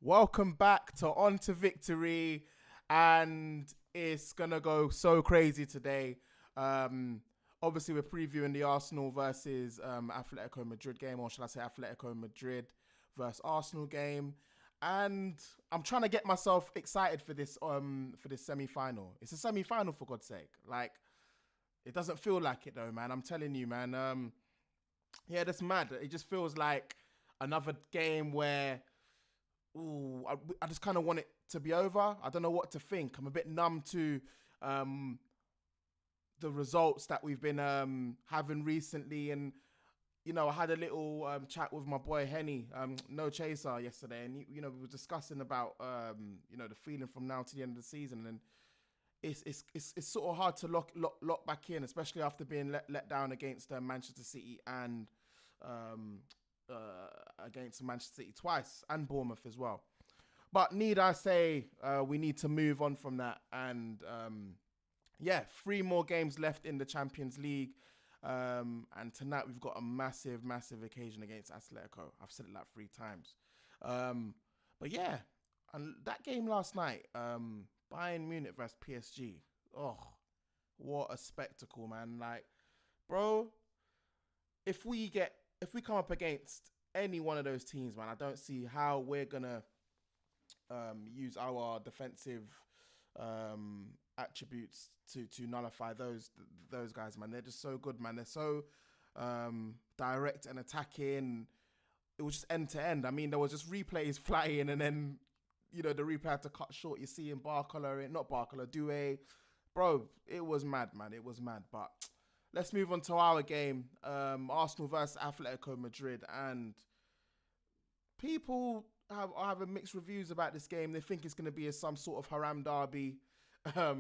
Welcome back to On to Victory, and it's gonna go so crazy today. Obviously, we're previewing the Arsenal versus Atletico Madrid game, or shall I say Atletico Madrid versus Arsenal game. And I'm trying to get myself excited for this semi-final. It's a semi-final, for God's sake. Like, it doesn't feel like it though, man. I'm telling you, man. Yeah, that's mad. It just feels like another game where I just kind of want it to be over. I don't know what to think. I'm a bit numb to the results that we've been having recently. And, you know, I had a little chat with my boy Henny, No Chaser, yesterday. And, we were discussing about, the feeling from now to the end of the season. And it's sort of hard to lock back in, especially after being let down against Manchester City and against Manchester City twice and Bournemouth as well. But need I say, we need to move on from that. And 3 more games left in the Champions League. And tonight we've got a massive, massive occasion against Atletico. I've said it like 3 times. But yeah, and that game last night, Bayern Munich versus PSG. Oh, what a spectacle, man. Like, bro, if we come up against any one of those teams, man, I don't see how we're going to use our defensive attributes to nullify those guys, man. They're just so good, man. They're so direct and attacking. It was just end to end. I mean, there was just replays flying, and then, the replay had to cut short. You see in Doué. Bro, it was mad, man. It was mad. But let's move on to our game. Arsenal versus Atletico Madrid. And people are having mixed reviews about this game. They think it's going to be some sort of HARAM derby. I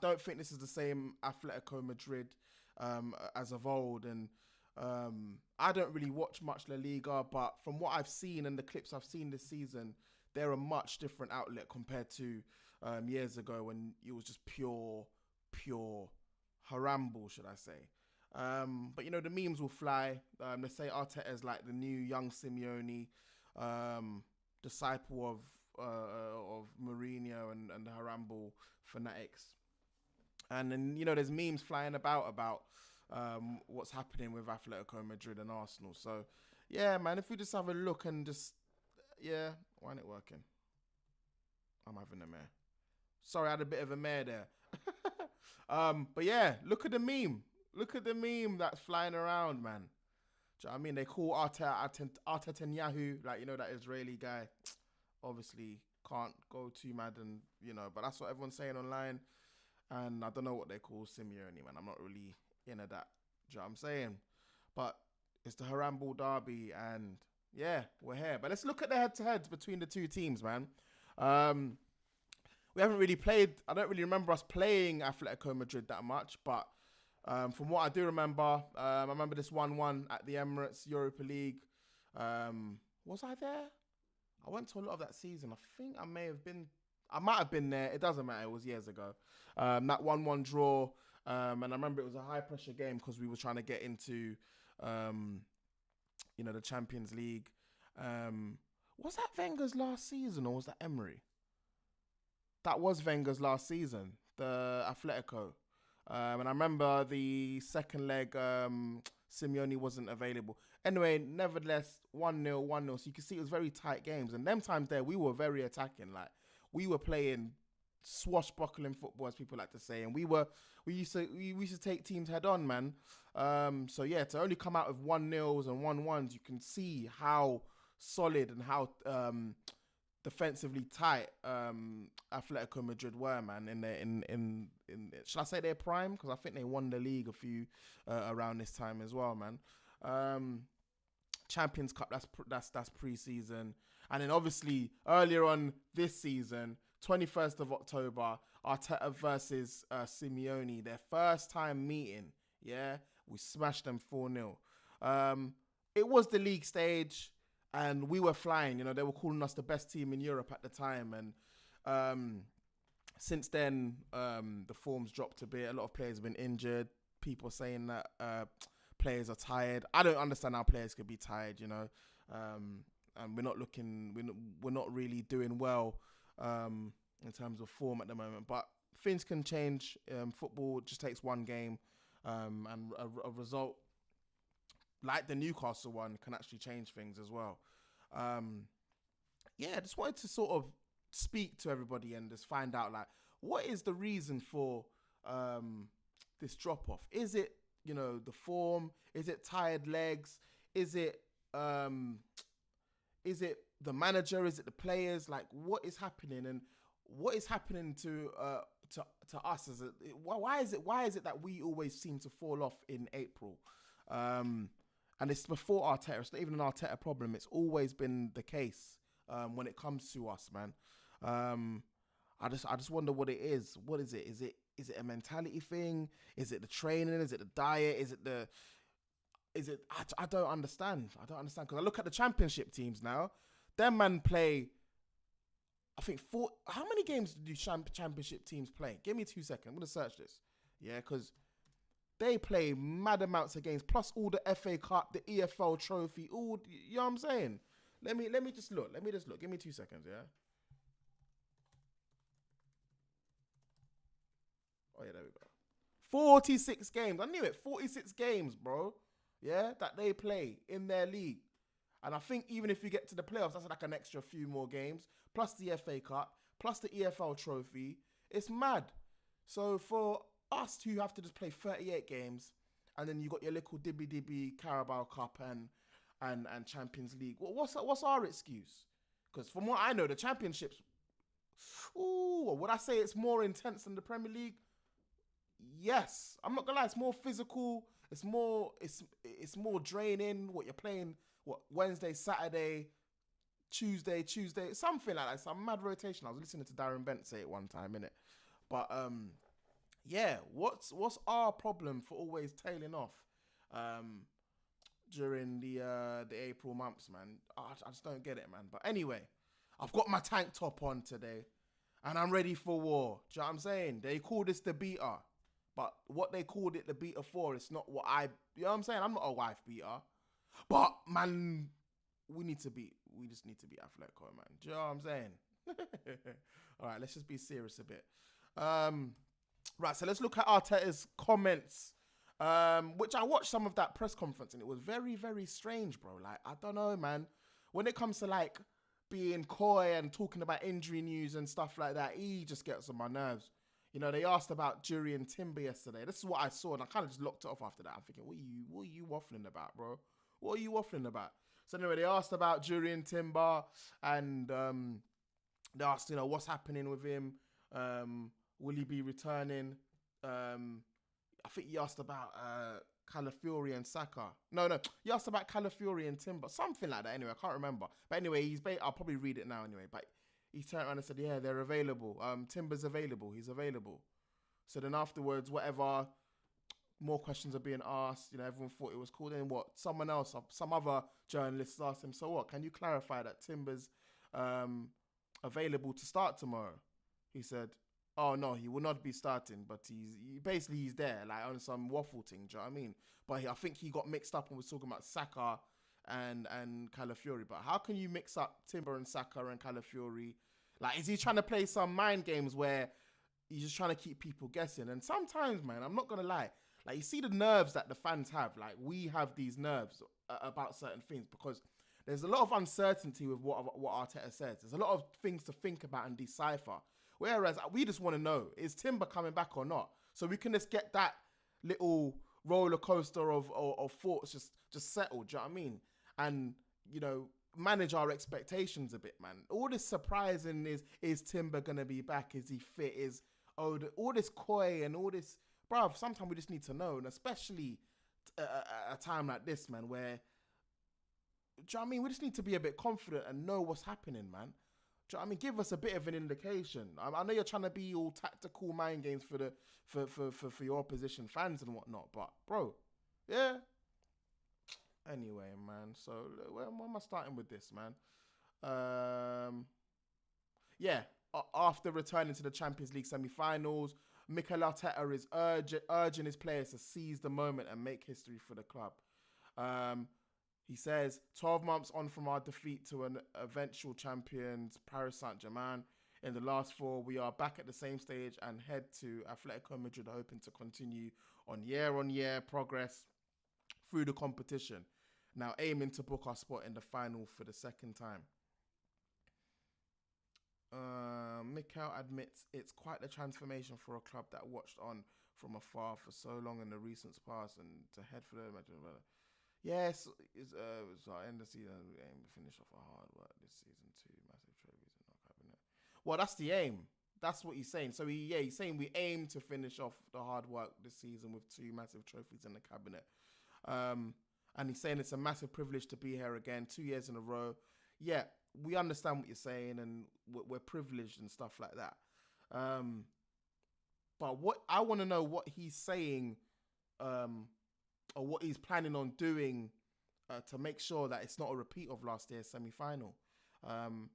don't think this is the same Atletico Madrid as of old. And I don't really watch much La Liga, but from what I've seen and the clips I've seen this season, they're a much different outlet compared to years ago when it was just pure haramble, should I say. But, the memes will fly. They say Arteta is like the new young Simeone, disciple of Mourinho and the haramble fanatics. And then, there's memes flying about what's happening with Atletico Madrid and Arsenal. So, yeah, man, if we just have a look and just, why ain't it working? I'm having a mare. Sorry, I had a bit of a mare there. But yeah, look at the meme. Look at the meme that's flying around, man. Do you know what I mean? They call Arteta Yahoo, like, that Israeli guy. Obviously, can't go too mad and, but that's what everyone's saying online. And I don't know what they call Simeone, man. I'm not really into that. Do you know what I'm saying? But it's the Harambe derby, and yeah, we're here. But let's look at the head-to-heads between the two teams, man. We haven't really played. I don't really remember us playing Atletico Madrid that much, but from what I do remember, I remember this 1-1 at the Emirates Europa League. Was I there? I went to a lot of that season. I think I might have been there. It doesn't matter. It was years ago. That 1-1 draw. And I remember it was a high-pressure game because we were trying to get into, the Champions League. Was that Wenger's last season or was that Emery? That was Wenger's last season, the Atletico. And I remember the second leg, Simeone wasn't available. Anyway, nevertheless, 1-0, 1-0. So you can see it was very tight games. And them times there, we were very attacking. Like, we were playing swashbuckling football, as people like to say. And we used to take teams head on, man. So yeah, to only come out with 1-0s and 1-1s, you can see how solid and how defensively tight Atletico Madrid were, man, in should I say their prime? Because I think they won the league a few around this time as well, man. Champions Cup, that's pre-season. And then obviously earlier on this season, 21st of October, Arteta versus Simeone, their first time meeting. Yeah, we smashed them 4-0. It was the league stage. And we were flying, they were calling us the best team in Europe at the time. And since then, the form's dropped a bit. A lot of players have been injured. People saying that players are tired. I don't understand how players could be tired, and we're not really doing well in terms of form at the moment. But things can change. Football just takes one game, and a result like the Newcastle one can actually change things as well. I just wanted to sort of speak to everybody and just find out, like, what is the reason for this drop off? Is it, the form? Is it tired legs? Is it the manager? Is it the players? Like, what is happening, and what is happening to us? Why is it that we always seem to fall off in April? And it's before Arteta. It's not even an Arteta problem. It's always been the case when it comes to us, man. I just wonder what it is. What is it? Is it a mentality thing? Is it the training? Is it the diet? I don't understand. Because I look at the championship teams now. Them man play, I think, how many games do championship teams play? Give me 2 seconds. I'm going to search this. Yeah, because they play mad amounts of games, plus all the FA Cup, the EFL trophy, all, you know what I'm saying? Let me just look. Give me 2 seconds, yeah? Oh, yeah, there we go. 46 games. I knew it. 46 games, bro. Yeah, that they play in their league. And I think even if you get to the playoffs, that's like an extra few more games, plus the FA Cup, plus the EFL trophy. It's mad. So for us to have to just play 38 games, and then you got your little dibby Carabao Cup and Champions League. What's our excuse? Because from what I know, the championships, would I say it's more intense than the Premier League? Yes, I'm not gonna lie. It's more physical. It's more draining. What you're playing, Wednesday, Saturday, Tuesday, something like that. Some mad rotation. I was listening to Darren Bent say it one time, innit? But what's our problem for always tailing off during the April months, man? I just don't get it, man. But anyway, I've got my tank top on today, and I'm ready for war. Do you know what I'm saying? They call this the beta, but what they called it the beta for, it's not what you know what I'm saying? I'm not a wife beater, but man, we just need to beat Atletico, man. Do you know what I'm saying? All right, let's just be serious a bit. Right, so let's look at Arteta's comments, which I watched some of that press conference, and it was very, very strange, bro. Like, I don't know, man. When it comes to, like, being coy and talking about injury news and stuff like that, he just gets on my nerves. They asked about Jury Timber yesterday. This is what I saw, and I kind of just locked it off after that. I'm thinking, what are you waffling about, bro? What are you waffling about? So anyway, they asked about Jury Timber, and they asked, what's happening with him? Will he be returning? I think he asked about Calafiori and Saka. No, he asked about Calafiori and Timber, something like that. Anyway, I can't remember. But anyway, I'll probably read it now anyway. But he turned around and said, yeah, they're available. Timber's available. He's available. So then afterwards, whatever, more questions are being asked. Everyone thought it was cool. Then what? Some other journalists asked him, so what? Can you clarify that Timber's available to start tomorrow? He said, oh no, he will not be starting, but he's there, like on some waffle thing. Do you know what I mean? But I think he got mixed up and was talking about Saka and Calafiori. But how can you mix up Timber and Saka and Calafiori? Like, is he trying to play some mind games where he's just trying to keep people guessing? And sometimes, man, I'm not gonna lie, like, you see the nerves that the fans have. Like, we have these nerves about certain things because there's a lot of uncertainty with what Arteta says. There's a lot of things to think about and decipher. Whereas we just want to know, is Timber coming back or not? So we can just get that little roller coaster of thoughts just settled, do you know what I mean? And, manage our expectations a bit, man. All this surprising is Timber going to be back? Is he fit? All this coy and all this, bruv, sometimes we just need to know. And especially at a time like this, man, where, do you know what I mean? We just need to be a bit confident and know what's happening, man. Do you know what I mean? Give us a bit of an indication. I know you're trying to be all tactical mind games for your opposition fans and whatnot, but bro, yeah. Anyway, man. So where am I starting with this, man? After returning to the Champions League semi-finals, Mikel Arteta is urging his players to seize the moment and make history for the club. He says, 12 months on from our defeat to an eventual champions, Paris Saint-Germain, in the last four, we are back at the same stage and head to Atletico Madrid, hoping to continue on year progress through the competition. Now aiming to book our spot in the final for the second time. Mikel admits it's quite the transformation for a club that watched on from afar for so long in the recent past and to head for the... Yes, it's our end of the season. We aim to finish off our hard work this season. 2 massive trophies in our cabinet. Well, that's the aim. That's what he's saying. So he's saying we aim to finish off the hard work this season with 2 massive trophies in the cabinet. And he's saying it's a massive privilege to be here again, 2 years in a row. Yeah, we understand what you're saying, and we're privileged and stuff like that. But what I want to know what he's saying, or what he's planning on doing to make sure that it's not a repeat of last year's semi-final. And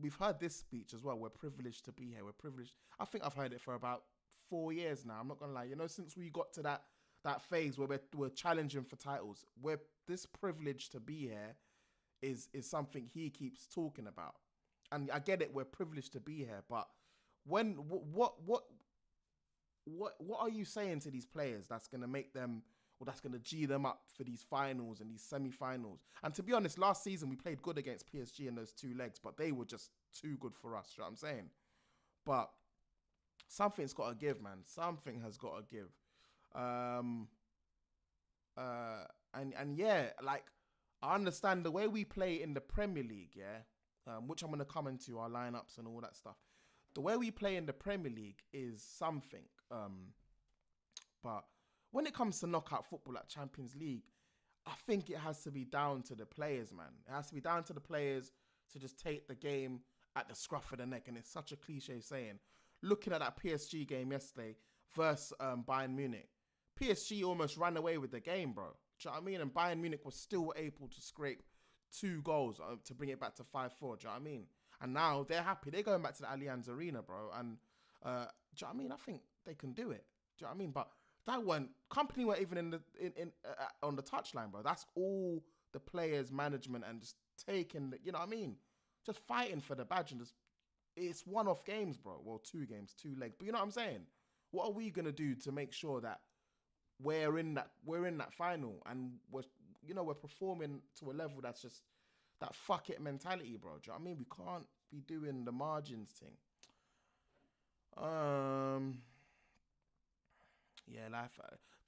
we've heard this speech as well. We're privileged to be here. We're privileged. I think I've heard it for about 4 years now. I'm not gonna lie. You know, since we got to that phase where we're challenging for titles, where this privilege to be here is something he keeps talking about. And I get it. We're privileged to be here, but when what are you saying to these players that's gonna make them? Well, that's going to G them up for these finals and these semi-finals. And to be honest, last season we played good against PSG in those 2 legs, but they were just too good for us, you know what I'm saying? But something's got to give, man. Something has got to give. And yeah, like, I understand the way we play in the Premier League, yeah, which I'm going to come into, our lineups and all that stuff. The way we play in the Premier League is something, but when it comes to knockout football like Champions League, I think it has to be down to the players, man. It has to be down to the players to just take the game at the scruff of the neck. And it's such a cliche saying. Looking at that PSG game yesterday versus Bayern Munich, PSG almost ran away with the game, bro. Do you know what I mean? And Bayern Munich was still able to scrape 2 goals to bring it back to 5-4. Do you know what I mean? And now they're happy. They're going back to the Allianz Arena, bro. And do you know what I mean? I think they can do it. Do you know what I mean? But that company weren't even in on the touchline, bro. That's all the players, management, and just taking you know what I mean? Just fighting for the badge and just it's one-off games, bro. Well, 2 games, 2 legs. But you know what I'm saying? What are we gonna do to make sure that we're in that final and we're performing to a level that's just that fuck it mentality, bro. Do you know what I mean? We can't be doing the margins thing. Yeah, life.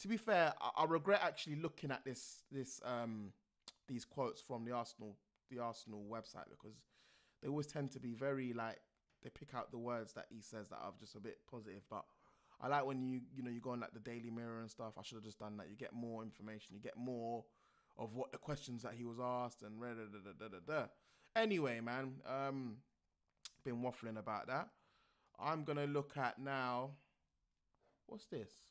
To be fair, I regret actually looking at these quotes from the Arsenal website, because they always tend to be very like they pick out the words that he says that are just a bit positive. But I like when you go on like the Daily Mirror and stuff. I should have just done that. You get more information. You get more of what the questions that he was asked and Anyway, man, been waffling about that. I'm gonna look at now. What's this?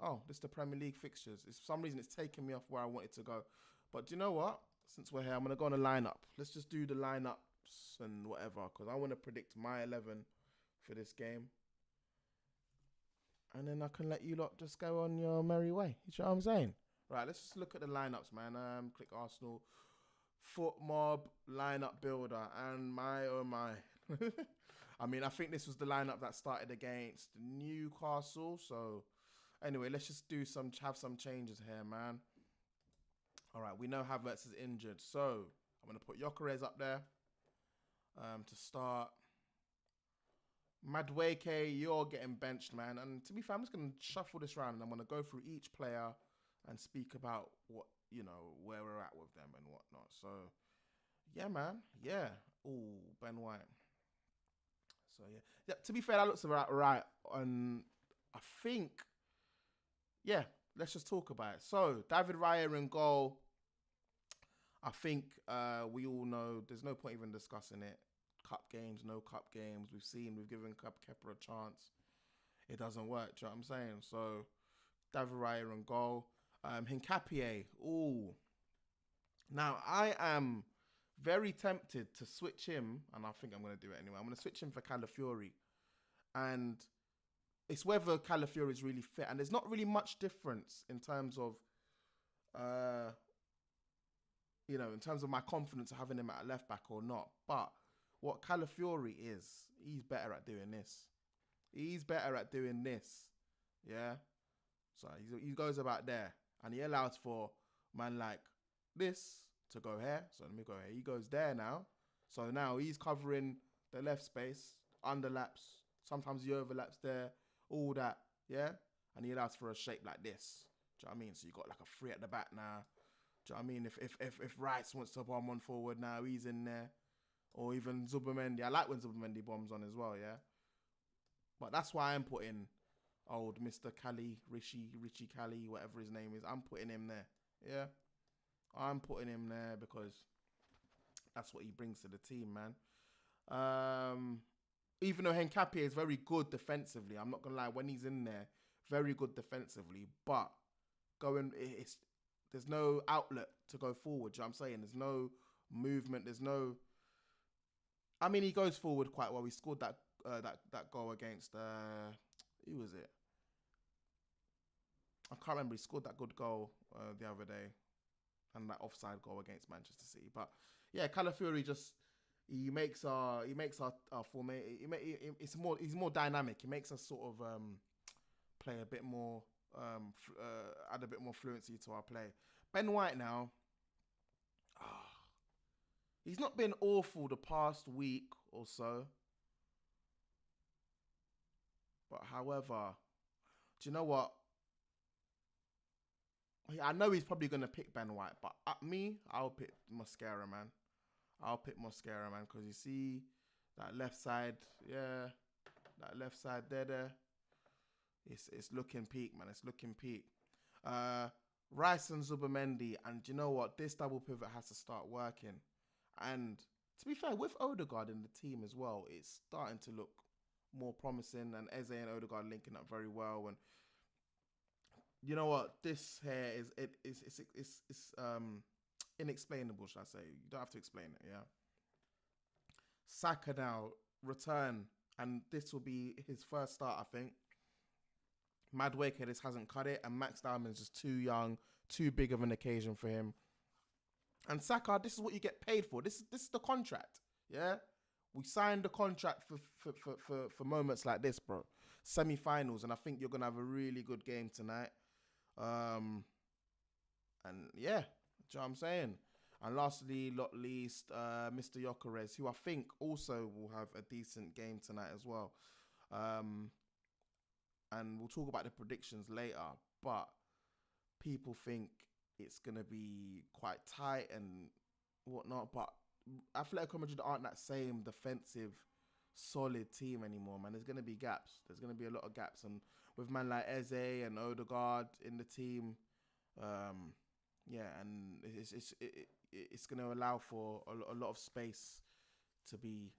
Oh, this is the Premier League fixtures. For some reason, it's taking me off where I wanted to go. But do you know what? Since we're here, I'm going to go on a lineup. Let's just do the lineups and whatever, because I want to predict my 11 for this game. And then I can let you lot just go on your merry way. You know what I'm saying? Right, let's just look at the lineups, man. Click Arsenal. Foot mob, lineup builder. And my, oh my. I mean, I think this was the lineup that started against Newcastle, so... Anyway, let's just have some changes here, man. All right, we know Havertz is injured, so I'm going to put Gyökeres up there to start. Madueke, you're getting benched, man. And to be fair, I'm just going to shuffle this round and I'm going to go through each player and speak about where we're at with them and whatnot. So, yeah, man. Yeah. Ooh, Ben White. So, yeah. To be fair, that looks about right. And I think... Yeah, let's just talk about it. So, David Raya in goal. I think we all know there's no point even discussing it. Cup games, no cup games. We've given Kepa a chance. It doesn't work, do you know what I'm saying? So, David Raya in goal. Hincapié, ooh. Now, I am very tempted to switch him, and I think I'm going to do it anyway. I'm going to switch him for Calafiori. And... it's whether Calafiori is really fit. And there's not really much difference in terms of you know, in terms of my confidence of having him at a left back or not. But what Calafiori is, he's better at doing this. He's better at doing this. Yeah. So he goes about there and he allows for man like this to go here. So let me go here. He goes there now. So now he's covering the left space, underlaps. Sometimes he overlaps there, all that. Yeah. And he allows for a shape like this. Do you know what I mean? So you got like a 3 at the back now. Do you know what I mean? If Rice wants to bomb on forward now, he's in there. Or even Zubimendi. I like when Zubimendi bombs on as well, yeah? But that's why I'm putting old Mr. Richie Cali, whatever his name is. I'm putting him there, yeah? I'm putting him there because that's what he brings to the team, man. Even though Henkapi is very good defensively, I'm not going to lie, when he's in there, very good defensively, but there's no outlet to go forward, you know what I'm saying? There's no movement, there's no... I mean, he goes forward quite well. He scored that goal against... who was it? I can't remember. He scored that good goal the other day. And that offside goal against Manchester City. But yeah, Calafiori just... He makes our formation... He's more dynamic. He makes us sort of play a bit more... add a bit more fluency to our play. Ben White now... He's not been awful the past week or so. But however, do you know what? I know he's probably going to pick Ben White, but I'll pick Mosquera, man. I'll pick Mosquera, man, because you see that left side, yeah, that left side there. It's looking peak, man. It's looking peak. Rice and Zubimendi, and do you know what? This double pivot has to start working. And to be fair, with Odegaard in the team as well, it's starting to look more promising. And Eze and Odegaard linking up very well. And you know what? This here is inexplainable, should I say? You don't have to explain it. Yeah. Saka now return, and this will be his first start, I think. Madueke, this hasn't cut it, and Max Diamond's just too young, too big of an occasion for him. And Saka, this is what you get paid for. This is the contract, yeah? We signed the contract for moments like this, bro. Semi-finals, and I think you're going to have a really good game tonight. And yeah, do you know what I'm saying? And lastly, not least, Mr. Gyökeres, who I think also will have a decent game tonight as well. And we'll talk about the predictions later, but people think it's going to be quite tight and whatnot, but Atletico Madrid aren't that same defensive, solid team anymore, man. There's going to be gaps. There's going to be a lot of gaps. And with man like Eze and Odegaard in the team, yeah, and it's going to allow for a lot of space to be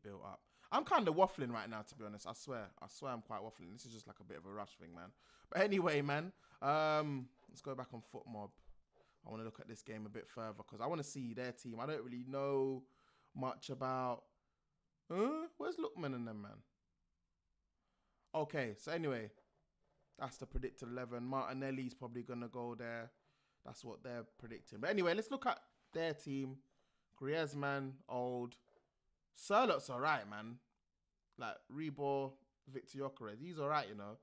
built up. I'm kind of waffling right now, to be honest. I swear I'm quite waffling. This is just like a bit of a rush thing, man. But anyway, man, let's go back on FootMob. I want to look at this game a bit further because I want to see their team. I don't really know much about... Where's Lookman and them, man? Okay, so anyway, that's the predicted 11. Martinelli's probably going to go there. That's what they're predicting. But anyway, let's look at their team. Griezmann, old. Sherlock's all right, man. Like, Rebor, Victor Gyökeres. He's all right, you know.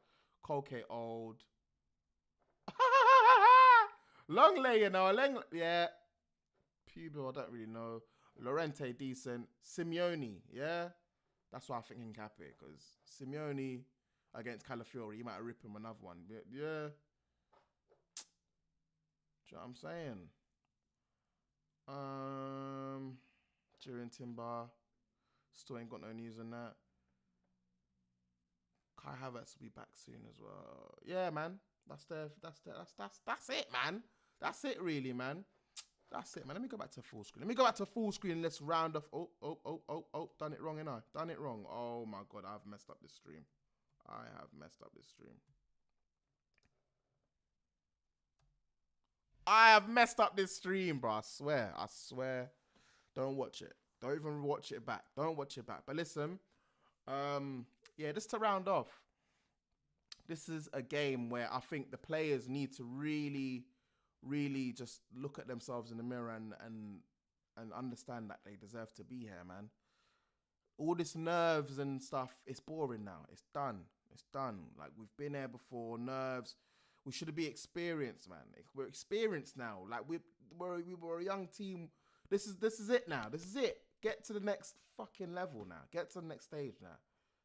Koke, old. Longley, you know. Yeah. Pubo, I don't really know. Lorente, decent. Simeone, yeah. That's why I'm thinking Cape, because Simeone against Calafiori, you might rip him another one. But yeah. Do you know what I'm saying? During Timber. Still ain't got no news on that. Kai Havertz will be back soon as well. Yeah, man. That's it, man. That's it, really, man. That's it, man. Let me go back to full screen. Let's round off. Oh. Done it wrong, innit? Done it wrong. Oh, my God. I've messed up this stream. I have messed up this stream, bro. I swear. Don't watch it. Don't even watch it back. Don't watch it back. But listen, yeah, just to round off, this is a game where I think the players need to really really just look at themselves in the mirror and understand that they deserve to be here, man. All this nerves and stuff, it's boring now. It's done. It's done. Like, we've been here before. Nerves. We should be experienced, man. We're experienced now. Like, we were a young team. This is it now. This is it. Get to the next fucking level now. Get to the next stage now.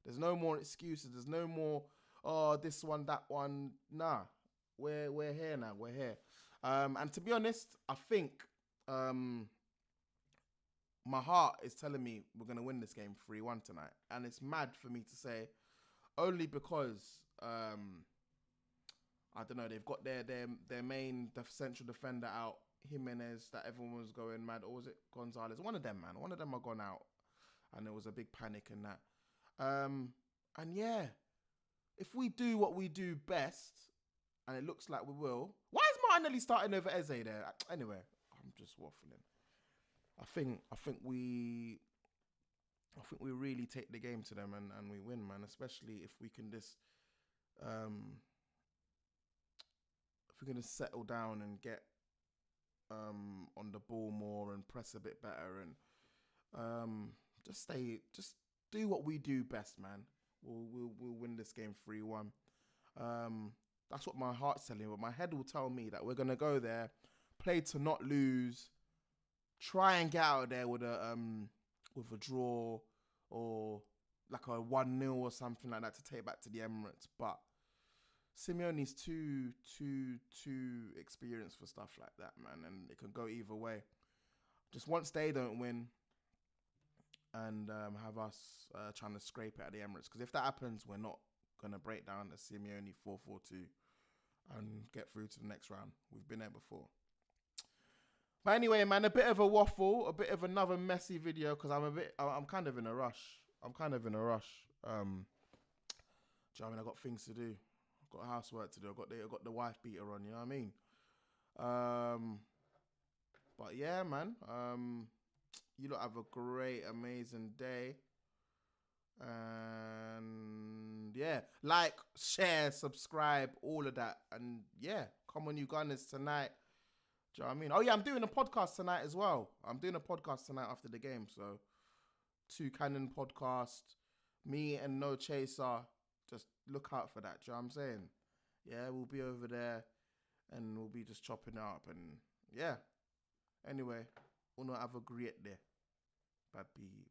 There's no more excuses. There's no more, oh, this one, that one. Nah. We're here now. We're here. And to be honest, I think my heart is telling me we're going to win this game 3-1 tonight. And it's mad for me to say, only because, I don't know, they've got their main central defender out, Jimenez, that everyone was going mad. Or was it Gonzalez? One of them, man. One of them are gone out. And there was a big panic in that. And yeah, if we do what we do best, and it looks like we will. Why is Martinelli starting over Eze there? Anyway, I'm just waffling. I think we really take the game to them and we win, man. Especially if we can just if we can just settle down and get on the ball more and press a bit better and just do what we do best, man. We'll win this game 3-1. That's what my heart's telling me, but my head will tell me that we're gonna go there, play to not lose, try and get out of there with a draw or like a 1-0 or something like that to take back to the Emirates. But Simeone's too experienced for stuff like that, man, and it can go either way. Just once they don't win and have us trying to scrape it at the Emirates, because if that happens, we're not gonna break down the Simeone 4-4-2 and get through to the next round. We've been there before. But anyway, man, a bit of a waffle, a bit of another messy video because I'm kind of in a rush. Do you know what I mean? I got things to do. I've got housework to do. I've got the wife beater on, you know what I mean? But yeah, man. You lot have a great, amazing day. And yeah, like, share, subscribe, all of that. And yeah, come on, you Gunners, tonight. Do you know what I mean? Oh yeah, I'm doing a podcast tonight as well. I'm doing a podcast tonight after the game. So 2 Cannon podcast, me and No Chaser. Just look out for that. Do you know what I'm saying? Yeah, we'll be over there and we'll be just chopping it up. And yeah, anyway, we'll not have a great day. Bad people.